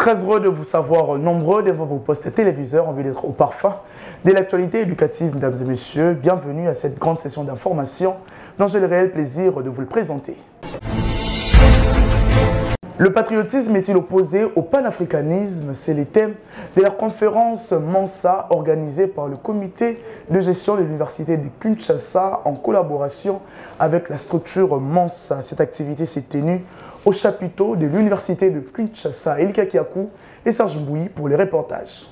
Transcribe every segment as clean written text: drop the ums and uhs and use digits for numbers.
Très heureux de vous savoir nombreux devant vos postes téléviseurs, envie d'être au parfum de l'actualité éducative, mesdames et messieurs. Bienvenue à cette grande session d'information dont j'ai le réel plaisir de vous le présenter. Le patriotisme est-il opposé au panafricanisme? C'est le thème de la conférence Mansa organisée par le comité de gestion de l'université de Kinshasa en collaboration avec la structure Mansa. Cette activité s'est tenue au chapiteau de l'université de Kinshasa. Elika Kiakou et Serge Mbouyi pour les reportages.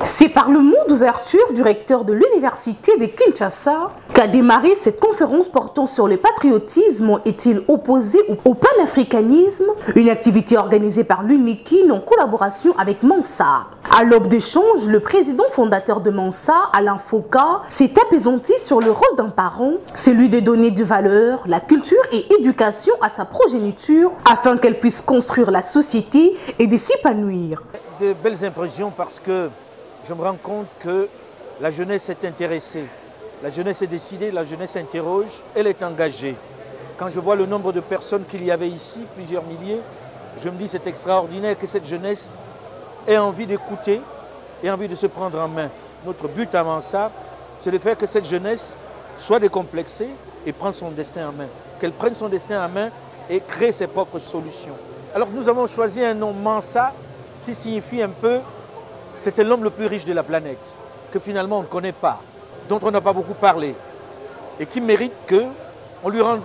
C'est par le mot d'ouverture du recteur de l'université de Kinshasa qu'a démarré cette conférence portant sur le patriotisme est-il opposé au panafricanisme, une activité organisée par l'UNIKIN en collaboration avec Mansa. À l'aube d'échange, le président fondateur de Mansa, Alain Foka, s'est apaisanti sur le rôle d'un parent, celui de donner de valeur, la culture et éducation à sa progéniture afin qu'elle puisse construire la société et de s'épanouir. De belles impressions parce que je me rends compte que la jeunesse est intéressée, la jeunesse est décidée, la jeunesse s'interroge, elle est engagée. Quand je vois le nombre de personnes qu'il y avait ici, plusieurs milliers, je me dis c'est extraordinaire que cette jeunesse ait envie d'écouter et envie de se prendre en main. Notre but avant ça, c'est de faire que cette jeunesse soit décomplexée et prenne son destin en main. Qu'elle prenne son destin en main et crée ses propres solutions. Alors nous avons choisi un nom Mansa qui signifie un peu c'était l'homme le plus riche de la planète, que finalement on ne connaît pas, dont on n'a pas beaucoup parlé, et qui mérite qu'on lui rende,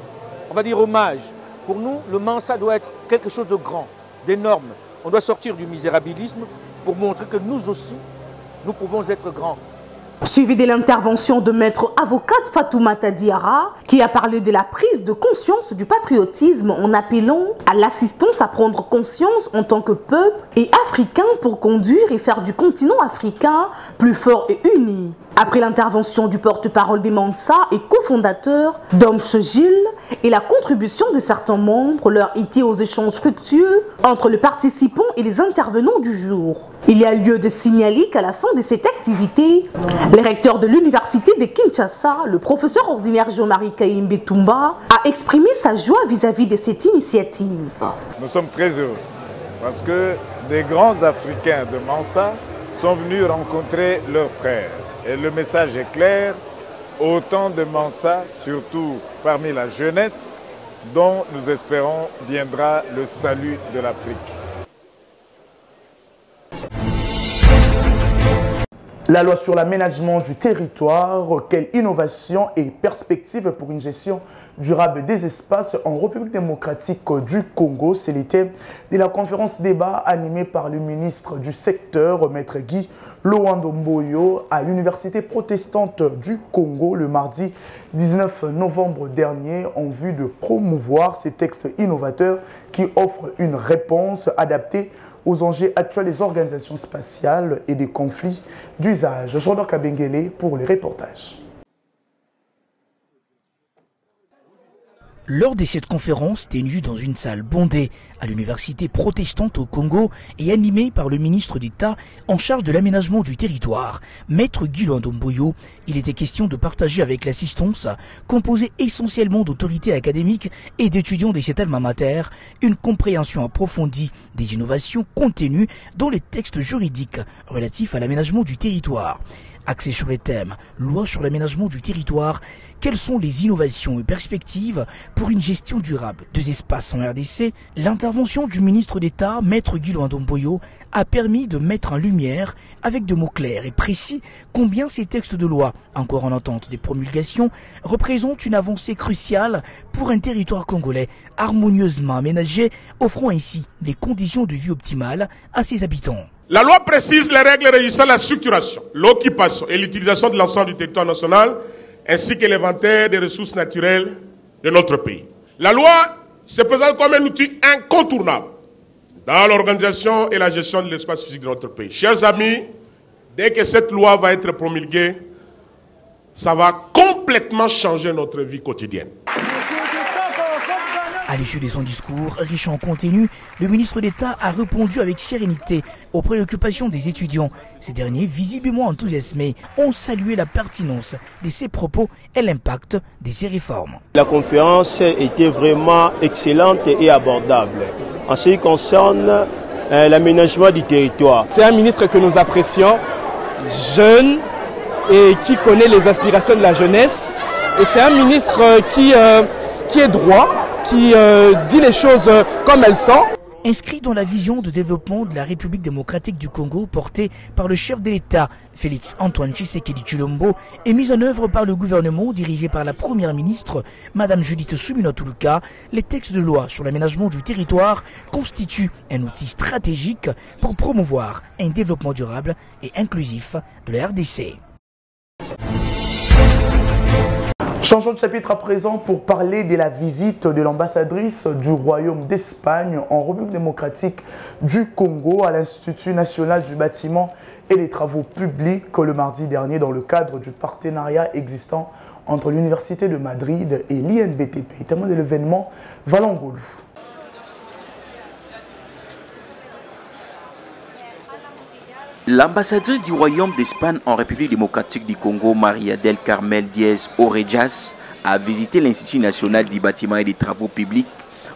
on va dire, hommage. Pour nous, le Mansa doit être quelque chose de grand, d'énorme. On doit sortir du misérabilisme pour montrer que nous aussi, nous pouvons être grands. Suivi de l'intervention de maître avocate Fatoumata Diarra, qui a parlé de la prise de conscience du patriotisme en appelant à l'assistance à prendre conscience en tant que peuple et africain pour conduire et faire du continent africain plus fort et uni. Après l'intervention du porte-parole des Mansa et cofondateur Domche Gilles et la contribution de certains membres, leur été aux échanges fructueux entre les participants et les intervenants du jour. Il y a lieu de signaler qu'à la fin de cette activité, le recteur de l'université de Kinshasa, le professeur ordinaire Jean-Marie Kaïmbe Toumba, a exprimé sa joie vis-à-vis de cette initiative. Nous sommes très heureux parce que des grands Africains de Mansa sont venus rencontrer leurs frères. Et le message est clair, autant de Mansa, surtout parmi la jeunesse, dont nous espérons viendra le salut de l'Afrique. La loi sur l'aménagement du territoire, quelle innovation et perspective pour une gestion durable des espaces en République démocratique du Congo. C'est le thème de la conférence débat animée par le ministre du secteur, Maître Guy Loandomboyo, à l'université protestante du Congo le mardi 19 novembre dernier en vue de promouvoir ces textes innovateurs qui offrent une réponse adaptée aux enjeux actuels des organisations spatiales et des conflits d'usage. Jean-Dor Kabengele pour les reportages. Lors de cette conférence tenue dans une salle bondée à l'université protestante au Congo et animée par le ministre d'État en charge de l'aménagement du territoire, Maître Guy Loandomboyo, il était question de partager avec l'assistance, composée essentiellement d'autorités académiques et d'étudiants de cet alma mater, une compréhension approfondie des innovations contenues dans les textes juridiques relatifs à l'aménagement du territoire. Axé sur les thèmes « Loi sur l'aménagement du territoire », quelles sont les innovations et perspectives pour une gestion durable des espaces en RDC? L'intervention du ministre d'État, Maître Guy Loandomboyo, a permis de mettre en lumière, avec de mots clairs et précis, combien ces textes de loi, encore en attente des promulgations, représentent une avancée cruciale pour un territoire congolais harmonieusement aménagé, offrant ainsi les conditions de vie optimales à ses habitants. La loi précise les règles régissant la structuration, l'occupation et l'utilisation de l'ensemble du territoire national, ainsi que l'inventaire des ressources naturelles de notre pays. La loi se présente comme un outil incontournable dans l'organisation et la gestion de l'espace physique de notre pays. Chers amis, dès que cette loi va être promulguée, ça va complètement changer notre vie quotidienne. À l'issue de son discours, riche en contenu, le ministre d'État a répondu avec sérénité aux préoccupations des étudiants. Ces derniers, visiblement enthousiasmés, ont salué la pertinence de ses propos et l'impact de ces réformes. La conférence était vraiment excellente et abordable. En ce qui concerne l'aménagement du territoire. C'est un ministre que nous apprécions, jeune et qui connaît les aspirations de la jeunesse. Et c'est un ministre qui est droit, qui dit les choses comme elles sont. Inscrit dans la vision de développement de la République démocratique du Congo portée par le chef de l'État, Félix Antoine Tshisekedi Tshilombo, et mise en œuvre par le gouvernement dirigé par la première ministre, Madame Judith Suminwa-Tuluka, les textes de loi sur l'aménagement du territoire constituent un outil stratégique pour promouvoir un développement durable et inclusif de la RDC. Changeons de chapitre à présent pour parler de la visite de l'ambassadrice du Royaume d'Espagne en République démocratique du Congo à l'Institut national du bâtiment et des travaux publics le mardi dernier dans le cadre du partenariat existant entre l'Université de Madrid et l'INBTP. Témoin de l'événement, Valangolu. L'ambassadrice du Royaume d'Espagne en République démocratique du Congo, Maria del Carmel Diez Orejas, a visité l'Institut national du bâtiment et des travaux publics,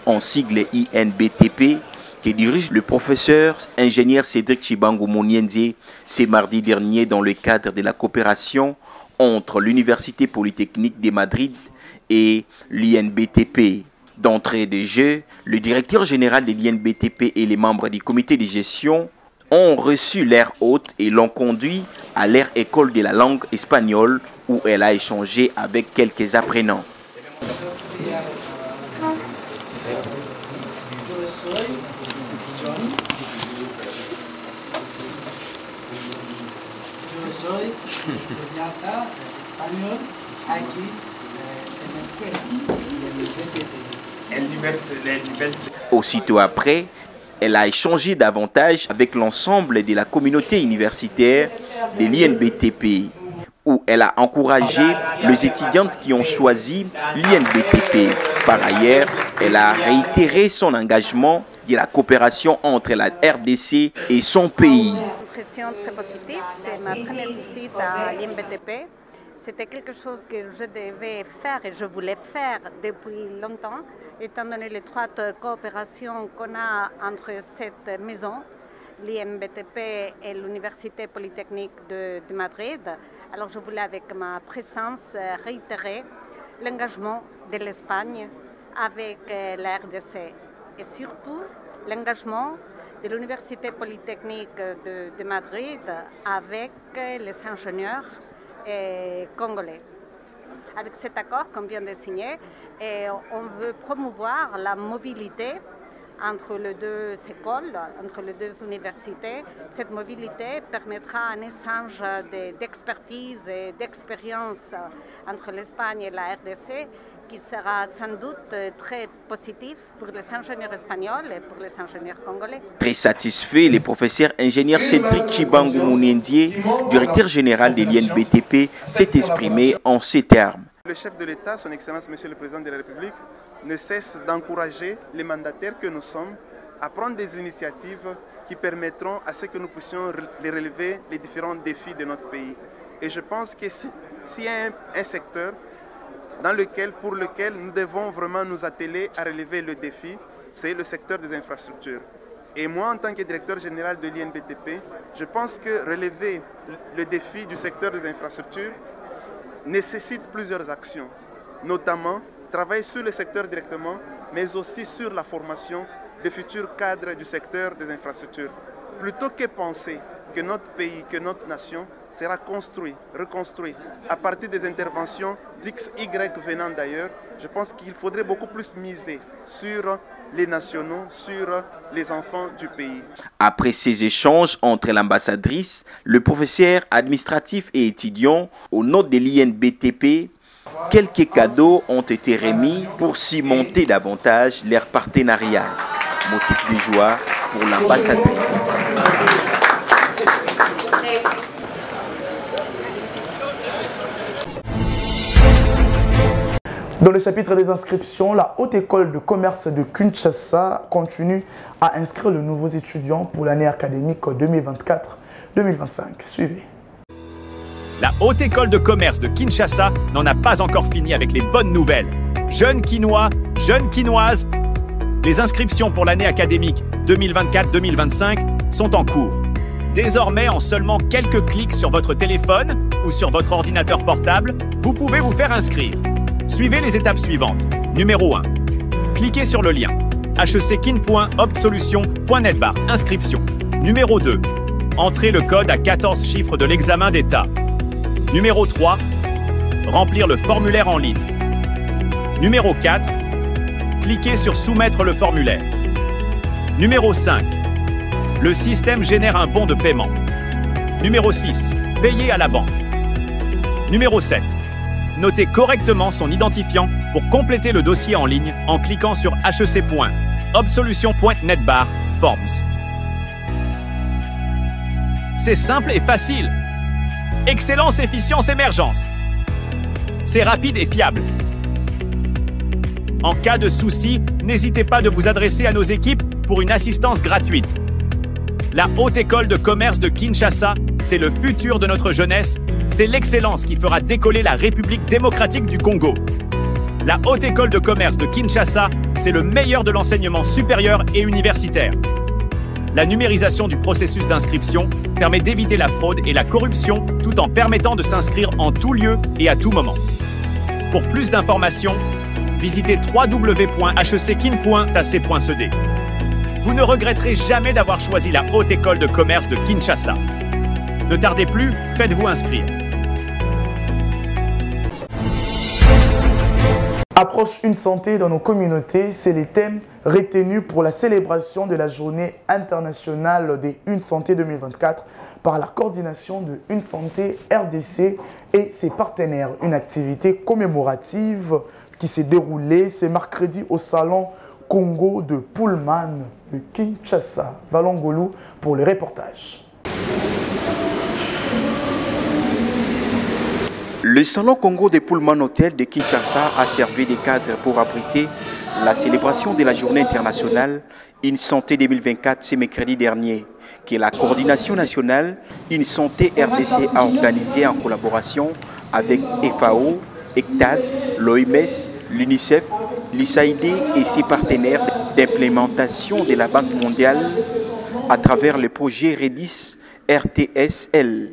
en sigle INBTP, qui dirige le professeur ingénieur Cédric Chibango Mounienze, ce mardi dernier dans le cadre de la coopération entre l'Université polytechnique de Madrid et l'INBTP. D'entrée de jeu, le directeur général de l'INBTP et les membres du comité de gestion ont reçu l'aire haute et l'ont conduit à l'aire école de la langue espagnole où elle a échangé avec quelques apprenants. Aussitôt après, elle a échangé davantage avec l'ensemble de la communauté universitaire de l'INBTP, où elle a encouragé les étudiantes qui ont choisi l'INBTP. Par ailleurs, elle a réitéré son engagement de la coopération entre la RDC et son pays. Impression très positive, c'est ma première visite à l'INBTP. C'était quelque chose que je devais faire et je voulais faire depuis longtemps, étant donné l'étroite coopération qu'on a entre cette maison, l'INBTP et l'Université polytechnique de Madrid. Alors je voulais avec ma présence réitérer l'engagement de l'Espagne avec la RDC et surtout l'engagement de l'Université polytechnique de Madrid avec les ingénieurs congolais. Avec cet accord qu'on vient de signer, on veut promouvoir la mobilité entre les deux écoles, entre les deux universités. Cette mobilité permettra un échange d'expertise et d'expérience entre l'Espagne et la RDC qui sera sans doute très positif pour les ingénieurs espagnols et pour les ingénieurs congolais. Très satisfait, le professeur ingénieur Cédric Chibango Mounienze, directeur général de l'INBTP, s'est exprimé en ces termes. Le chef de l'État, son Excellence Monsieur le Président de la République, ne cesse d'encourager les mandataires que nous sommes à prendre des initiatives qui permettront à ce que nous puissions les relever les différents défis de notre pays. Et je pense que s'il y a un secteur pour lequel nous devons vraiment nous atteler à relever le défi, c'est le secteur des infrastructures. Et moi, en tant que directeur général de l'INBTP, je pense que relever le défi du secteur des infrastructures nécessite plusieurs actions, notamment travailler sur le secteur directement, mais aussi sur la formation des futurs cadres du secteur des infrastructures. Plutôt que penser que notre pays, que notre nation sera construit, reconstruit à partir des interventions d'X, Y venant d'ailleurs, je pense qu'il faudrait beaucoup plus miser sur les nationaux, sur les enfants du pays. Après ces échanges entre l'ambassadrice, le professeur administratif et étudiant, au nom de l'INBTP, quelques cadeaux ont été remis pour cimenter davantage leur partenariat. Motif de joie pour l'ambassadrice. Dans le chapitre des inscriptions, la Haute École de Commerce de Kinshasa continue à inscrire de nouveaux étudiants pour l'année académique 2024-2025. Suivez. La Haute École de Commerce de Kinshasa n'en a pas encore fini avec les bonnes nouvelles. Jeunes Quinois, jeunes Quinoises, Les inscriptions pour l'année académique 2024-2025 sont en cours. Désormais, en seulement quelques clics sur votre téléphone ou sur votre ordinateur portable, vous pouvez vous faire inscrire. Suivez les étapes suivantes. Numéro 1. Cliquez sur le lien heckin.opsolution.net/inscription. Numéro 2. Entrez le code à 14 chiffres de l'examen d'État. Numéro 3. Remplir le formulaire en ligne. Numéro 4. Cliquez sur Soumettre le formulaire. Numéro 5. Le système génère un bon de paiement. Numéro 6. Payer à la banque. Numéro 7. Notez correctement son identifiant pour compléter le dossier en ligne en cliquant sur hec.opsolution.net/forms. C'est simple et facile. Excellence, efficience, émergence. C'est rapide et fiable. En cas de souci, n'hésitez pas de vous adresser à nos équipes pour une assistance gratuite. La Haute École de Commerce de Kinshasa, c'est le futur de notre jeunesse. C'est l'excellence qui fera décoller la République démocratique du Congo. La Haute École de Commerce de Kinshasa, c'est le meilleur de l'enseignement supérieur et universitaire. La numérisation du processus d'inscription permet d'éviter la fraude et la corruption tout en permettant de s'inscrire en tout lieu et à tout moment. Pour plus d'informations, visitez www.heckin.ac.cd. Vous ne regretterez jamais d'avoir choisi la Haute École de Commerce de Kinshasa. Ne tardez plus, faites-vous inscrire. Approche une santé dans nos communautés, c'est les thèmes retenus pour la célébration de la journée internationale des Une Santé 2024 par la coordination de Une Santé RDC et ses partenaires. Une activité commémorative qui s'est déroulée ce mercredi au salon Congo de Pullman de Kinshasa. Valongolou pour le reportage. Le salon Congo de Pullman Hotel de Kinshasa a servi de cadre pour abriter la célébration de la journée internationale Une Santé 2024 ce mercredi dernier, que la coordination nationale Une Santé RDC a organisé en collaboration avec FAO, ECTAD, l'OMS, l'UNICEF, l'USAID et ses partenaires d'implémentation de la Banque mondiale à travers le projet REDIS RTSL.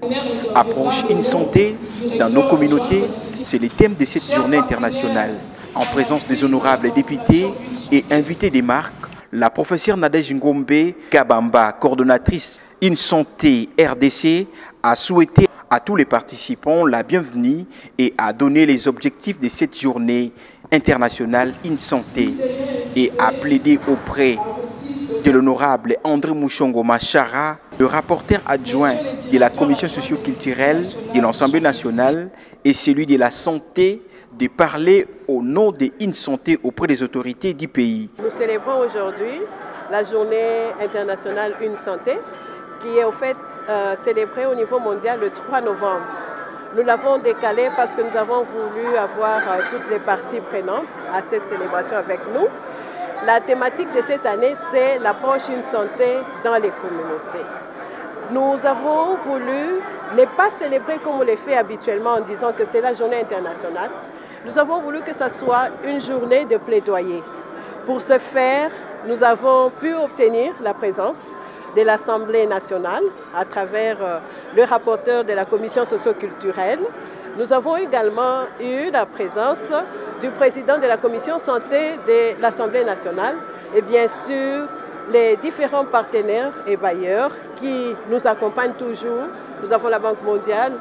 Approche une santé dans nos communautés, c'est le thème de cette journée internationale. En présence des honorables députés et invités des marques, la professeure Nadège Ngombe Kabamba, coordonnatrice Une Santé RDC, a souhaité à tous les participants la bienvenue et a donné les objectifs de cette journée internationale Une Santé et a plaidé auprès de l'honorable André Mouchongo Machara, le rapporteur adjoint de la commission socio-culturelle de l'Assemblée nationale et celui de la santé, de parler au nom de Une Santé auprès des autorités du pays. Nous célébrons aujourd'hui la journée internationale Une Santé qui est au fait célébrée au niveau mondial le 3 novembre. Nous l'avons décalé parce que nous avons voulu avoir toutes les parties prenantes à cette célébration avec nous. La thématique de cette année, c'est l'approche Une Santé dans les communautés. Nous avons voulu ne pas célébrer comme on le fait habituellement en disant que c'est la journée internationale. Nous avons voulu que ce soit une journée de plaidoyer. Pour ce faire, nous avons pu obtenir la présence de l'Assemblée nationale à travers le rapporteur de la commission socio-culturelle. Nous avons également eu la présence du président de la commission santé de l'Assemblée nationale et bien sûr les différents partenaires et bailleurs qui nous accompagnent toujours. Nous avons la Banque mondiale,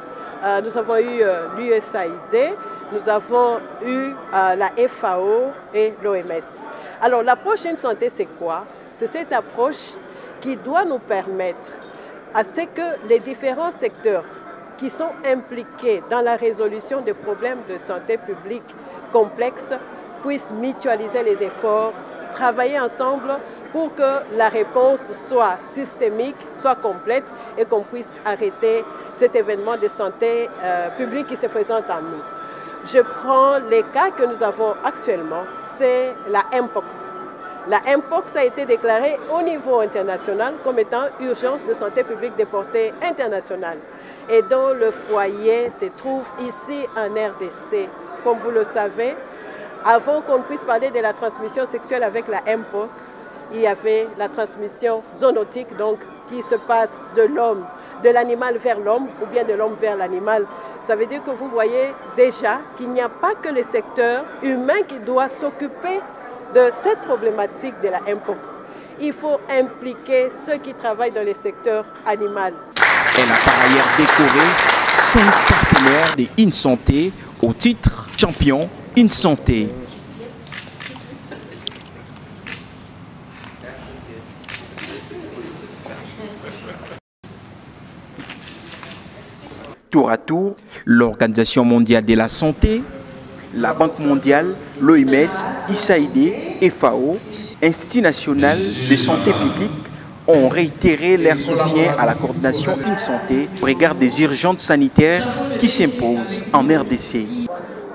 nous avons eu l'USAID, nous avons eu la FAO et l'OMS. Alors l'approche Une Santé, c'est quoi? C'est cette approche qui doit nous permettre à ce que les différents secteurs qui sont impliqués dans la résolution des problèmes de santé publique complexes puissent mutualiser les efforts, travailler ensemble pour que la réponse soit systémique, soit complète et qu'on puisse arrêter cet événement de santé publique qui se présente à nous. Je prends les cas que nous avons actuellement, c'est la Mpox. La Mpox a été déclarée au niveau international comme étant urgence de santé publique de portée internationale et dont le foyer se trouve ici en RDC. Comme vous le savez, Avant qu'on puisse parler de la transmission sexuelle avec la MPOS, il y avait la transmission zoonotique, donc qui se passe de l'homme, de l'animal vers l'homme ou bien de l'homme vers l'animal. Ça veut dire que vous voyez déjà qu'il n'y a pas que le secteur humain qui doit s'occuper de cette problématique de la MPOX. Il faut impliquer ceux qui travaillent dans le secteur animal. Elle a par ailleurs décoré 5 partenaires des InSanté au titre champion InSanté. Tour à tour, l'Organisation mondiale de la santé, la Banque mondiale, l'OMS, ISAID, FAO, Institut national de santé publique ont réitéré leur soutien à la coordination InSanté au regard des urgences sanitaires qui s'imposent en RDC.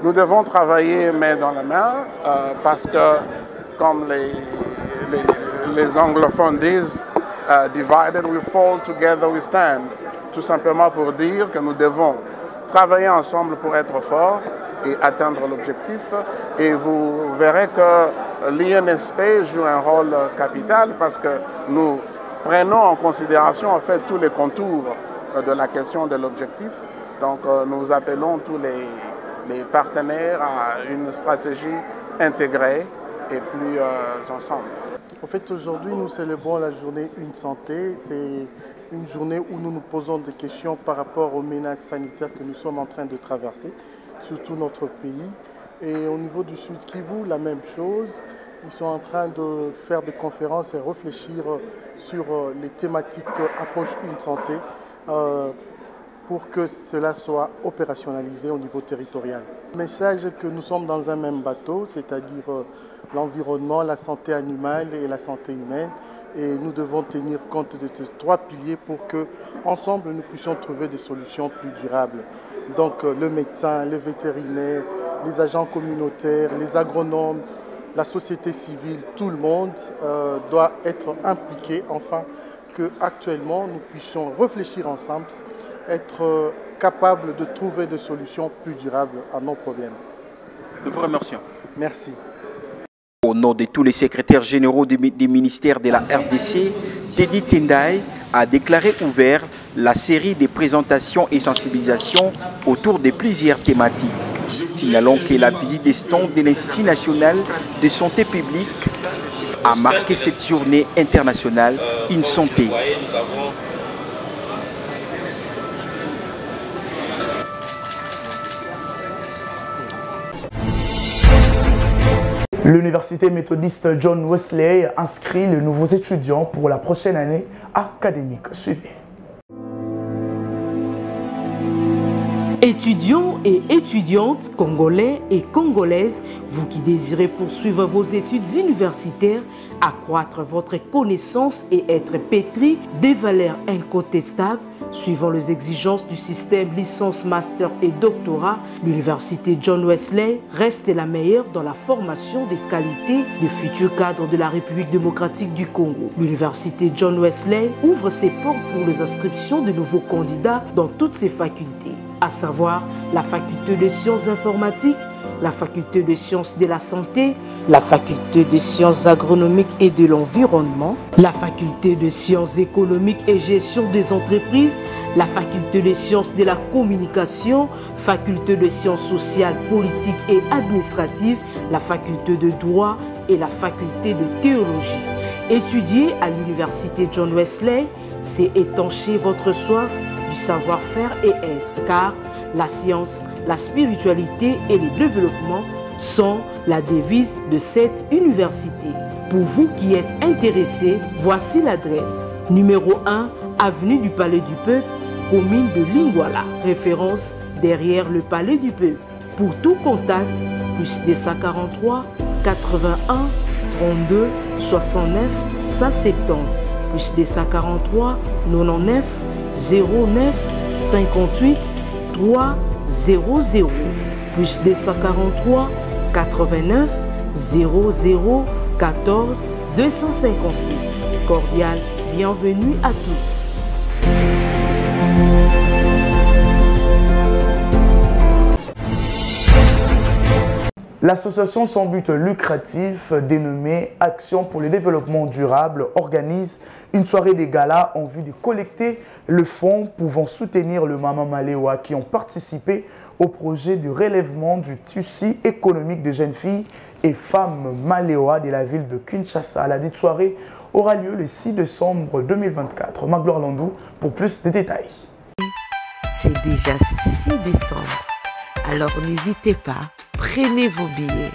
Nous devons travailler main dans la main parce que, comme les anglophones disent, divided we fall, together we stand. Tout simplement pour dire que nous devons travailler ensemble pour être forts et atteindre l'objectif. Et vous verrez que l'INSP joue un rôle capital parce que nous prenons en considération en fait tous les contours de la question de l'objectif. Donc nous appelons tous les partenaires à une stratégie intégrée et plus ensemble. En fait, aujourd'hui, nous célébrons la journée InSanté. C'est une journée où nous nous posons des questions par rapport aux menaces sanitaires que nous sommes en train de traverser, surtout notre pays. Et au niveau du Sud Kivu, la même chose. Ils sont en train de faire des conférences et réfléchir sur les thématiques approche InSanté pour que cela soit opérationnalisé au niveau territorial. Le message est que nous sommes dans un même bateau, c'est-à-dire l'environnement, la santé animale et la santé humaine. Et nous devons tenir compte de ces 3 piliers pour que, ensemble, nous puissions trouver des solutions plus durables. Donc, le médecin, les vétérinaires, les agents communautaires, les agronomes, la société civile, tout le monde doit être impliqué, afin qu'actuellement, nous puissions réfléchir ensemble, être capables de trouver des solutions plus durables à nos problèmes. Nous vous remercions. Merci. Au nom de tous les secrétaires généraux des ministères de la RDC, Teddy Tendai a déclaré ouvert la série de présentations et sensibilisations autour de plusieurs thématiques. Signalons que la visite des stands de l'Institut national de santé publique a marqué cette journée internationale InSanté. L'université méthodiste John Wesley inscrit les nouveaux étudiants pour la prochaine année académique. Suivez. Étudiants et étudiantes congolais et congolaises, vous qui désirez poursuivre vos études universitaires, accroître votre connaissance et être pétri des valeurs incontestables, suivant les exigences du système licence, master et doctorat, l'université John Wesley reste la meilleure dans la formation des qualités de futurs cadres de la République démocratique du Congo. L'université John Wesley ouvre ses portes pour les inscriptions de nouveaux candidats dans toutes ses facultés, à savoir la faculté de sciences informatiques, la faculté de sciences de la santé, la faculté de sciences agronomiques et de l'environnement, la faculté de sciences économiques et gestion des entreprises, la faculté de sciences de la communication, faculté de sciences sociales, politiques et administratives, la faculté de droit et la faculté de théologie. Étudier à l'université John Wesley, c'est étancher votre soif du savoir-faire et être, car la science, la spiritualité et le développement sont la devise de cette université. Pour vous qui êtes intéressés, voici l'adresse. Numéro 1, avenue du Palais du Peuple, commune de Lingwala, référence derrière le Palais du Peuple. Pour tout contact, plus 243 81 32 69 170, plus 243 99 09 58 300, plus 243 89 00 14 256. Cordial bienvenue à tous. L'association sans but lucratif dénommée Action pour le développement durable organise une soirée de gala en vue de collecter le fonds pouvant soutenir le Mama Malewa qui ont participé au projet de relèvement du tissu économique des jeunes filles et femmes Malewa de la ville de Kinshasa. La dite soirée aura lieu le 6 décembre 2024. Magloire Landou pour plus de détails. C'est déjà ce 6 décembre. Alors n'hésitez pas, prenez vos billets.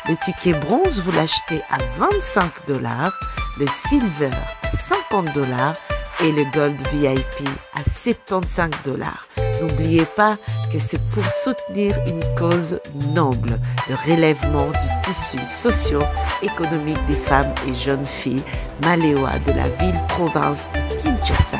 Le ticket bronze, vous l'achetez à 25 $, le silver à 50 $ et le gold VIP à 75 $. N'oubliez pas que c'est pour soutenir une cause noble, le relèvement du tissu socio-économique des femmes et jeunes filles Malewa de la ville-province de Kinshasa.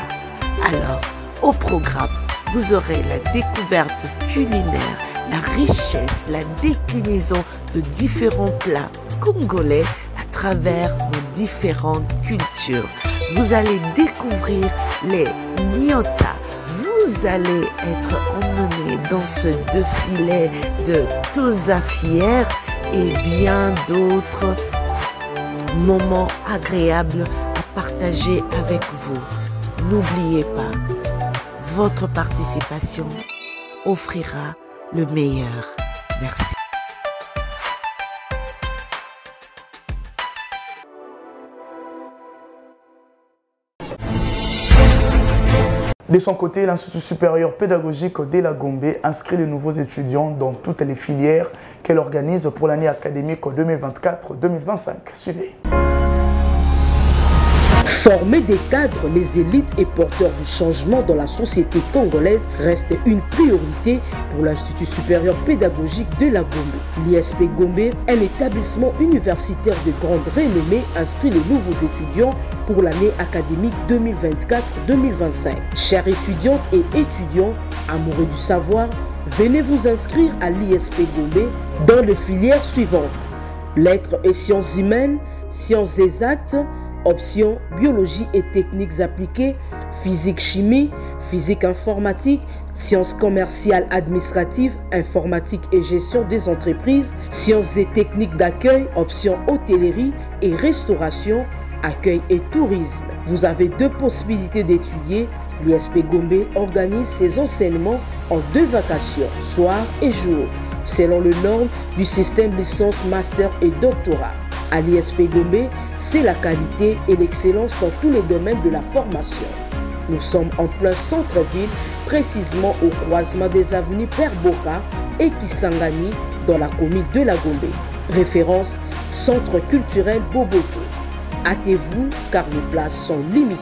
Alors, au programme, vous aurez la découverte culinaire, la richesse, la déclinaison de différents plats congolais à travers nos différentes cultures. Vous allez découvrir les Nyota. Vous allez être emmené dans ce défilé de Tozafière et bien d'autres moments agréables à partager avec vous. N'oubliez pas, votre participation offrira le meilleur. Merci. De son côté, l'Institut supérieur pédagogique de la Gombe inscrit de nouveaux étudiants dans toutes les filières qu'elle organise pour l'année académique 2024-2025. Suivez. Former des cadres, les élites et porteurs du changement dans la société congolaise reste une priorité pour l'Institut supérieur pédagogique de la Gombe. L'ISP Gombe, un établissement universitaire de grande renommée, inscrit les nouveaux étudiants pour l'année académique 2024-2025. Chères étudiantes et étudiants, amoureux du savoir, venez vous inscrire à l'ISP Gombe dans les filières suivantes: lettres et sciences humaines, sciences exactes, options biologie et techniques appliquées, physique-chimie, physique informatique, sciences commerciales administratives, informatique et gestion des entreprises, sciences et techniques d'accueil, options hôtellerie et restauration, accueil et tourisme. Vous avez deux possibilités d'étudier. L'ISP Gombe organise ses enseignements en 2 vacations, soir et jour, selon les normes du système licence, master et doctorat. À l'ISP Gombe, c'est la qualité et l'excellence dans tous les domaines de la formation. Nous sommes en plein centre-ville, précisément au croisement des avenues Père Boka et Kisangani dans la commune de la Gombe. Référence, Centre culturel Boboto. Hâtez-vous car les places sont limitées.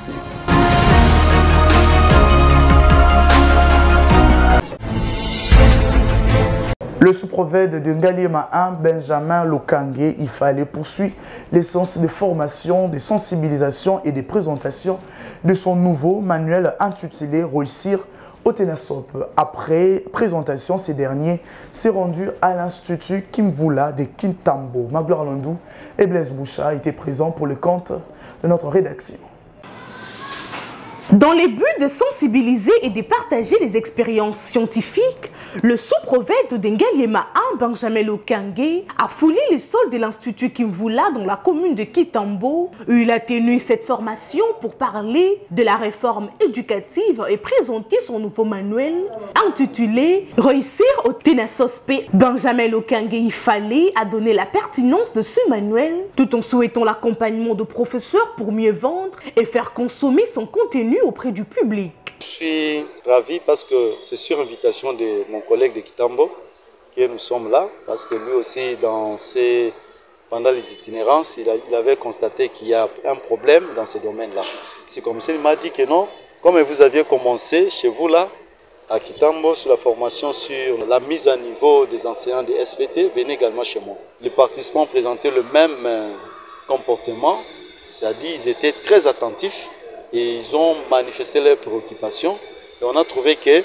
Le sous-prophète de Ngaliema 1, Benjamin Lokange, il fallait poursuivre l'essence de formation, de sensibilisation et de présentation de son nouveau manuel intitulé Réussir au Ténasop. Après présentation, ces derniers s'est rendu à l'Institut Kimvula de Kintambo. Magloire Landou et Blaise Boucha étaient présents pour le compte de notre rédaction. Dans les buts de sensibiliser et de partager les expériences scientifiques, le sous-prophète de Ngaliema 1, Benjamin Lokange, a foulé les sols de l'Institut Kimvula dans la commune de Kitambo, où il a tenu cette formation pour parler de la réforme éducative et présenter son nouveau manuel intitulé « Réussir au Ténasospe ». Benjamin Lokange Ifale a donné la pertinence de ce manuel, tout en souhaitant l'accompagnement de professeurs pour mieux vendre et faire consommer son contenu auprès du public. Je suis ravi parce que c'est sur invitation de mon collègue de Kitambo que nous sommes là, parce que lui aussi, pendant les itinérances, il avait constaté qu'il y a un problème dans ce domaine-là. C'est comme ça, il m'a dit que non, comme vous aviez commencé chez vous là, à Kitambo, sur la formation sur la mise à niveau des enseignants de SVT, venez également chez moi. Les participants présentaient le même comportement, c'est-à-dire ils étaient très attentifs, et ils ont manifesté leurs préoccupations. Et on a trouvé que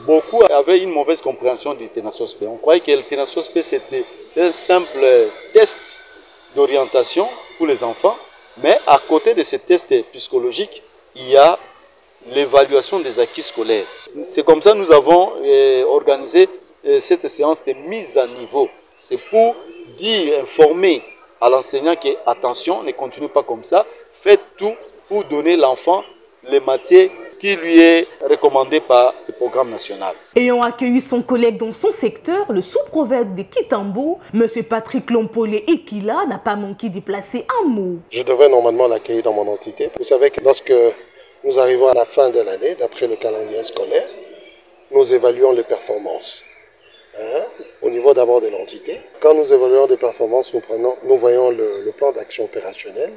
beaucoup avaient une mauvaise compréhension du Ténasospe. On croyait que le Ténasospe, c'est un simple test d'orientation pour les enfants. Mais à côté de ce test psychologique, il y a l'évaluation des acquis scolaires. C'est comme ça que nous avons organisé cette séance de mise à niveau C'est pour dire, informer à l'enseignant que, attention, ne continue pas comme ça, faites tout pour donner l'enfant les matières qui lui est recommandé par le programme national. Ayant accueilli son collègue dans son secteur, le sous-prophète de Kitambo, M. Patrick Lompolé Ekila n'a pas manqué d'y placer un mot. Je devrais normalement l'accueillir dans mon entité. Vous savez que lorsque nous arrivons à la fin de l'année, d'après le calendrier scolaire, nous évaluons les performances. Au niveau d'abord de l'entité. Quand nous évaluons les performances, nous voyons le plan d'action opérationnel,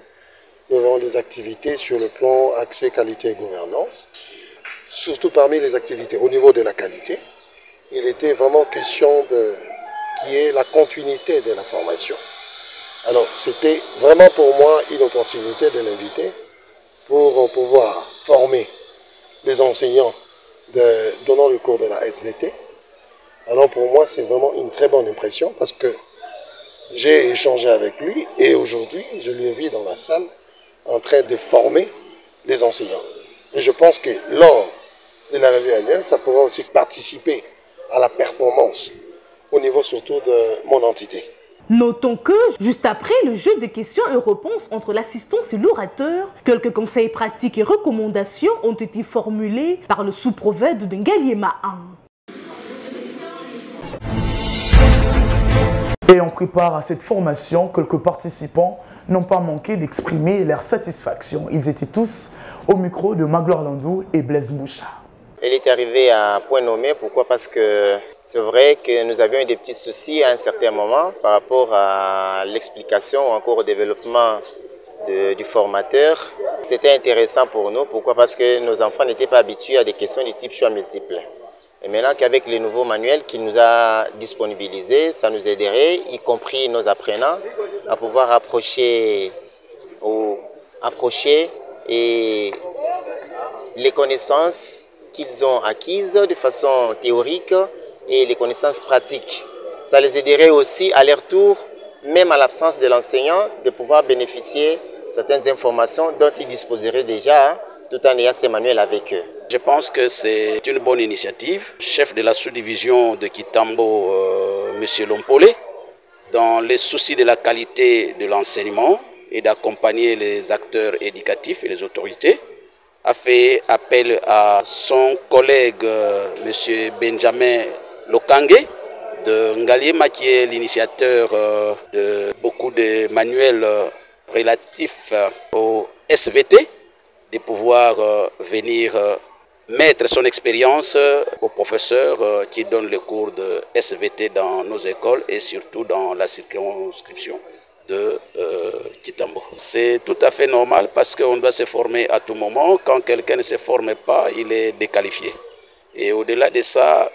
nous voyons les activités sur le plan accès, qualité et gouvernance. Surtout parmi les activités au niveau de la qualité, il était vraiment question qui est la continuité de la formation. Alors c'était vraiment pour moi une opportunité de l'inviter pour pouvoir former les enseignants donnant le cours de la SVT. Alors pour moi, c'est vraiment une très bonne impression parce que j'ai échangé avec lui et aujourd'hui, je lui ai vu dans la salle en train de former les enseignants. Et je pense que lors de la revue annuelle, ça pourra aussi participer à la performance au niveau surtout de mon entité. Notons que, juste après le jeu de questions et réponses entre l'assistance et l'orateur, quelques conseils pratiques et recommandations ont été formulés par le sous-prophète de Ngaliema 1. Et on prépare à cette formation, quelques participants n'ont pas manqué d'exprimer leur satisfaction. Ils étaient tous au micro de Magloire Landou et Blaise Moucha. Elle est arrivée à un point nommé. Pourquoi? Parce que c'est vrai que nous avions eu des petits soucis à un certain moment par rapport à l'explication ou encore au développement du formateur. C'était intéressant pour nous. Pourquoi? Parce que nos enfants n'étaient pas habitués à des questions du type choix multiple. Et maintenant qu'avec les nouveaux manuels qu'il nous a disponibilisés, ça nous aiderait, y compris nos apprenants, à pouvoir approcher et les connaissances qu'ils ont acquises de façon théorique et les connaissances pratiques. Ça les aiderait aussi à leur tour, même à l'absence de l'enseignant, de pouvoir bénéficier de certaines informations dont ils disposeraient déjà tout en ayant ces manuels avec eux. Je pense que c'est une bonne initiative. Chef de la sous-division de Kitambo, M. Lompolé, dans les soucis de la qualité de l'enseignement et d'accompagner les acteurs éducatifs et les autorités, a fait appel à son collègue M. Benjamin Lokangé de Ngaliema, qui est l'initiateur de beaucoup de manuels relatifs au SVT, de pouvoir venir mettre son expérience aux professeurs qui donnent le cours de SVT dans nos écoles et surtout dans la circonscription de Kitambo. C'est tout à fait normal parce qu'on doit se former à tout moment. Quand quelqu'un ne se forme pas, il est déqualifié. Et au-delà de ça,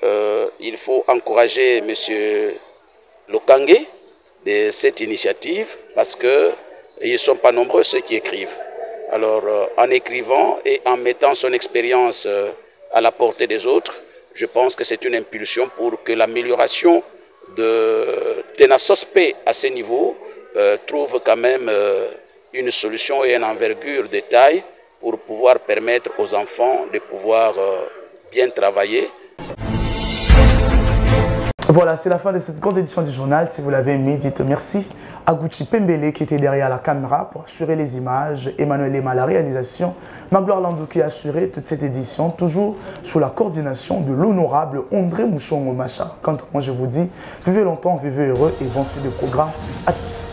il faut encourager M. Lokangé de cette initiative parce qu'ils ne sont pas nombreux ceux qui écrivent. Alors, en écrivant et en mettant son expérience à la portée des autres, je pense que c'est une impulsion pour que l'amélioration de Tenasospe à ce niveau trouve quand même une solution et une envergure de taille pour pouvoir permettre aux enfants de pouvoir bien travailler. Voilà, c'est la fin de cette grande édition du journal. Si vous l'avez aimé, dites merci à Gucci Pembele qui était derrière la caméra pour assurer les images, Emmanuel Lema la réalisation, Magloire Landou qui a assuré toute cette édition, toujours sous la coordination de l'honorable André Mouchongo Macha. Quant à moi, je vous dis, vivez longtemps, vivez heureux et bon suite de programme à tous.